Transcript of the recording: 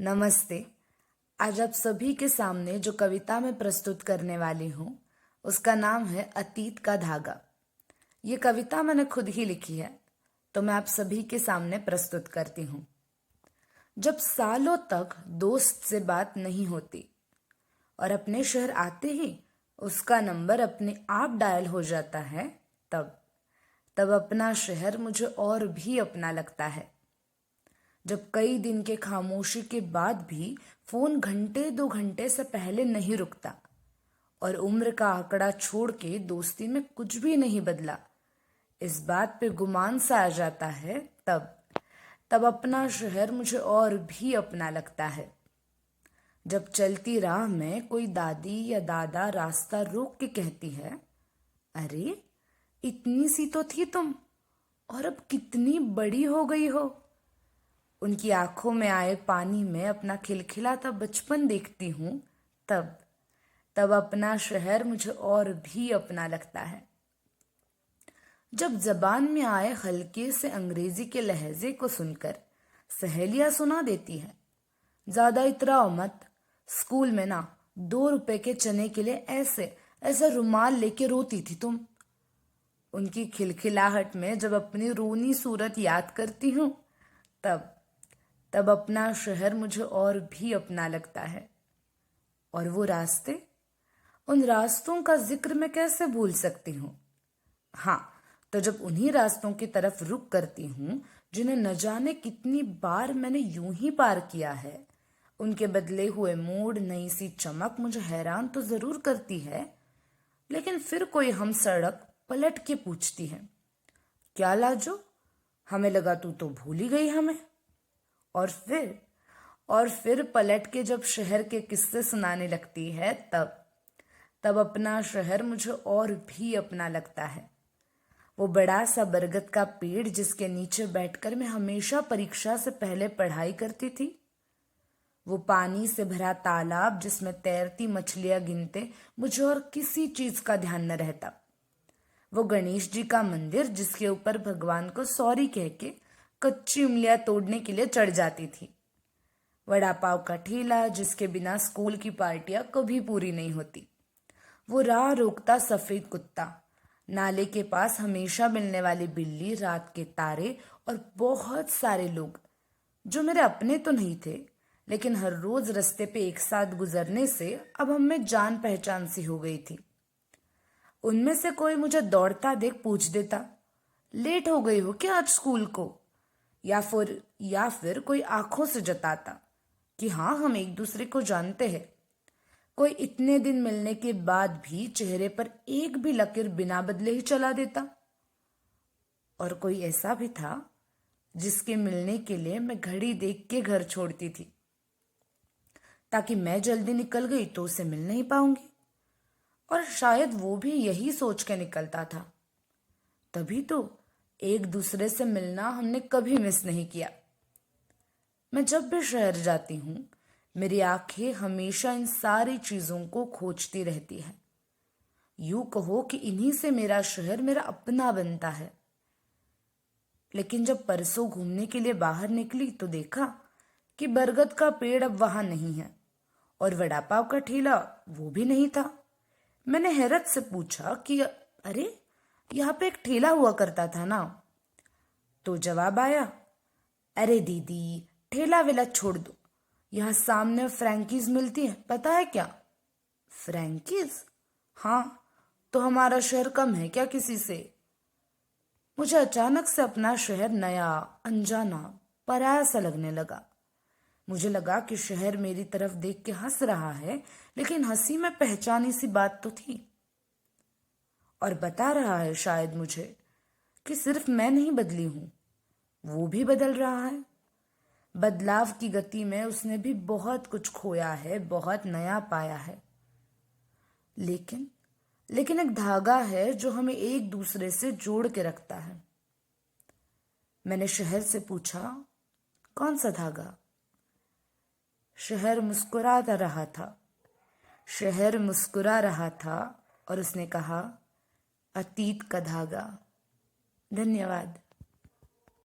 नमस्ते। आज आप सभी के सामने जो कविता मैं प्रस्तुत करने वाली हूँ उसका नाम है अतीत का धागा। ये कविता मैंने खुद ही लिखी है, तो मैं आप सभी के सामने प्रस्तुत करती हूँ। जब सालों तक दोस्त से बात नहीं होती और अपने शहर आते ही उसका नंबर अपने आप डायल हो जाता है, तब तब अपना शहर मुझे और भी अपना लगता है। जब कई दिन के खामोशी के बाद भी फोन घंटे 2 घंटे से पहले नहीं रुकता और उम्र का आंकड़ा छोड़ के दोस्ती में कुछ भी नहीं बदला, इस बात पे गुमान सा आ जाता है, तब तब अपना शहर मुझे और भी अपना लगता है। जब चलती राह में कोई दादी या दादा रास्ता रोक के कहती है, अरे इतनी सी तो थी तुम और अब कितनी बड़ी हो गई हो। उनकी आंखों में आए पानी में अपना खिलखिलाता बचपन देखती हूँ, तब तब अपना शहर मुझे और भी अपना लगता है। जब जबान में आए हल्के से अंग्रेजी के लहजे को सुनकर सहेलियां सुना देती है, ज्यादा इतराओ मत, स्कूल में ना 2 रुपए के चने के लिए ऐसे ऐसा रुमाल लेके रोती थी तुम। उनकी खिलखिलाहट में जब अपनी रोनी सूरत याद करती हूँ, तब तब अपना शहर मुझे और भी अपना लगता है। और वो रास्ते, उन रास्तों का जिक्र मैं कैसे भूल सकती हूँ। हाँ, तो जब उन्हीं रास्तों की तरफ रुख करती हूँ जिन्हें न जाने कितनी बार मैंने यूं ही पार किया है, उनके बदले हुए मूड, नई सी चमक मुझे हैरान तो जरूर करती है, लेकिन फिर कोई हम सड़क पलट के पूछती है, क्या लाजो, हमें लगा तू तो भूल ही गई हमें। और फिर पलट के जब शहर के किस्से सुनाने लगती है, तब तब अपना शहर मुझे और भी अपना लगता है। वो बड़ा सा बरगद का पेड़ जिसके नीचे बैठकर मैं हमेशा परीक्षा से पहले पढ़ाई करती थी। वो पानी से भरा तालाब जिसमें तैरती मछलियां गिनते मुझे और किसी चीज का ध्यान न रहता। वो गणेश जी का मंदिर जिसके ऊपर भगवान को सॉरी कह के कच्ची उंगलियां तोड़ने के लिए चढ़ जाती थी। वड़ा पाव का ठेला जिसके बिना स्कूल की पार्टियां कभी पूरी नहीं होती। वो राह रोकता सफेद कुत्ता, नाले के पास हमेशा मिलने वाली बिल्ली, रात के तारे और बहुत सारे लोग जो मेरे अपने तो नहीं थे, लेकिन हर रोज रास्ते पे एक साथ गुजरने से अब हम में जान पहचान सी हो गई थी। उनमें से कोई मुझे दौड़ता देख पूछ देता, लेट हो गई हो क्या आज स्कूल को। या फिर कोई आंखों से जताता कि हाँ, हम एक दूसरे को जानते हैं। कोई इतने दिन मिलने के बाद भी चेहरे पर एक भी लकीर बिना बदले ही चला देता। और कोई ऐसा भी था जिसके मिलने के लिए मैं घड़ी देख के घर छोड़ती थी, ताकि मैं जल्दी निकल गई तो उसे मिल नहीं पाऊंगी। और शायद वो भी यही सोच के निकलता था। तभी तो एक दूसरे से मिलना हमने कभी मिस नहीं किया। मैं जब भी शहर जाती हूँ, मेरी आंखें हमेशा इन सारी चीजों को खोजती रहती है। यूं कहो कि इन्हीं से मेरा शहर मेरा अपना बनता है। लेकिन जब परसों घूमने के लिए बाहर निकली तो देखा कि बरगद का पेड़ अब वहां नहीं है और वड़ा पाव का ठेला वो भी नहीं था। मैंने हैरत से पूछा कि अरे, यहाँ पे एक ठेला हुआ करता था ना। तो जवाब आया, अरे दीदी, ठेला वेला छोड़ दो, यहाँ सामने फ्रैंकीज मिलती है, पता है क्या। फ्रैंकीज? हाँ, तो हमारा शहर कम है क्या किसी से। मुझे अचानक से अपना शहर नया, अनजाना, पराया सा लगने लगा। मुझे लगा कि शहर मेरी तरफ देख के हंस रहा है, लेकिन हंसी में पहचानी सी बात तो थी। और बता रहा है शायद मुझे कि सिर्फ मैं नहीं बदली हूं, वो भी बदल रहा है। बदलाव की गति में उसने भी बहुत कुछ खोया है, बहुत नया पाया है। लेकिन लेकिन एक धागा है जो हमें एक दूसरे से जोड़ के रखता है। मैंने शहर से पूछा, कौन सा धागा। शहर मुस्कुराता रहा था। शहर मुस्कुरा रहा था और उसने कहा, अतीत का धागा। धन्यवाद।